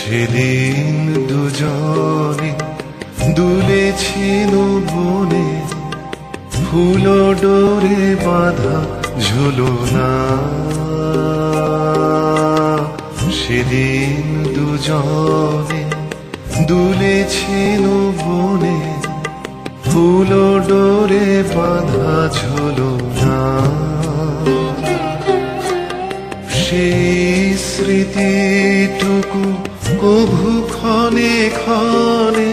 সেদিন দুজনে দুলেছিল বনে, ফুল ডোরে বাঁধা ঝুলনা। সেদিন দুজনে দুলেছিল বনে, ফুল ডোরে বাঁধা ঝুলনা। সেই স্মৃতিটুকু কভু ক্ষণে ক্ষণে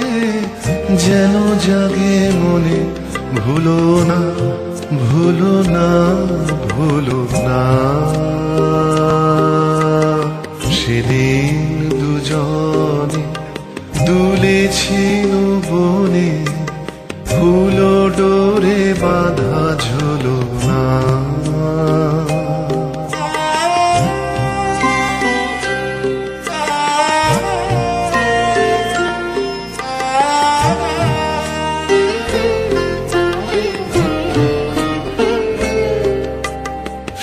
যেন জাগে মনে, ভুলো না ভুলো না ভুলো না। সেদিন দুজনে দুলেছিল বনে, ফুল ডোরে বাঁধা ঝুলনা।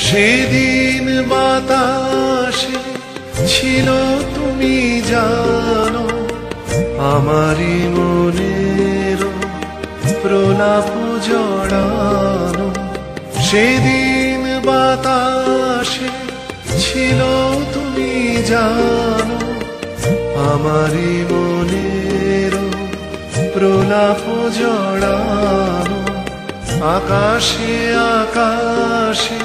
সেদিন বাতাসে ছিল তুমি জানো, আমারই মনের প্রলাপ জড়ানো। সেদিন বাতাসে ছিল তুমি জানো, আমারই মনের প্রলাপ জড়ানো। আকাশে আকাশে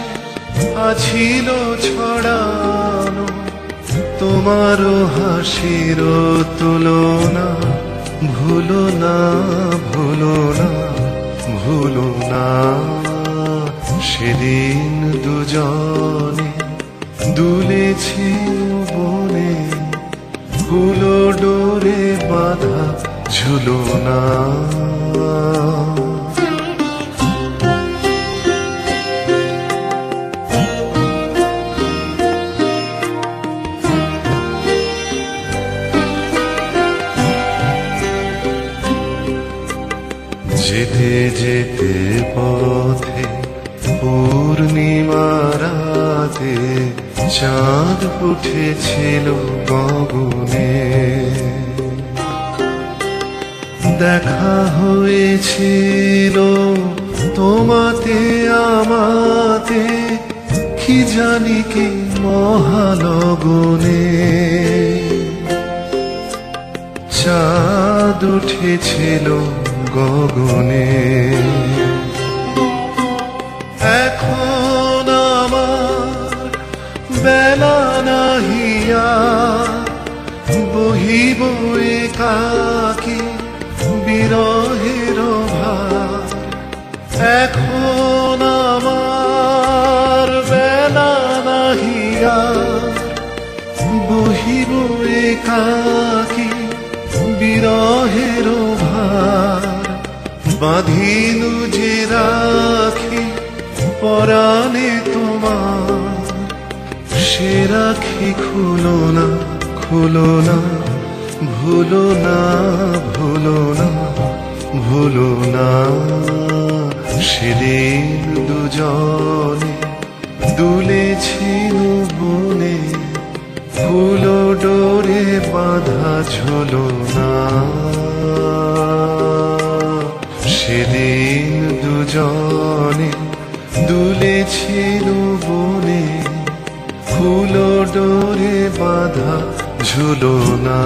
আছিল ছড়ানো, তোমারও হাসির তুলনা। ভুলো না ভুলো না ভুলো না। সেদিন দুজনে দুলেছিল বনে, ফুল ডোরে বাঁধা ঝুলনা। যেতে যেতে পথে পূর্ণিমা রাতে চাঁদ উঠেছিল গগনে। দেখা হয়েছিল তোমাতে আমাতে, কি জানি কি মহালগনে। চাঁদ উঠেছিল গগনে। এখন আমার বেলা নাহিয়া, বহিব একাকী বিরহের ভার। এখন আমার বেলা নাহিয়া, বহিব একাকী বিরহের ভার। বাঁধিনু যে রাখি পরাণে তোমার, সে রাখি খুলো না খুলো না। ভুলো না ভুলো না ভুলো না। সেদিন দুজনে দুলেছিল বনে, ফুল ডোরে বাঁধা ঝুলনা। সেদিন দুজনে দুলেছিল বনে, ফুল ডোরে বাঁধা ঝুলনা।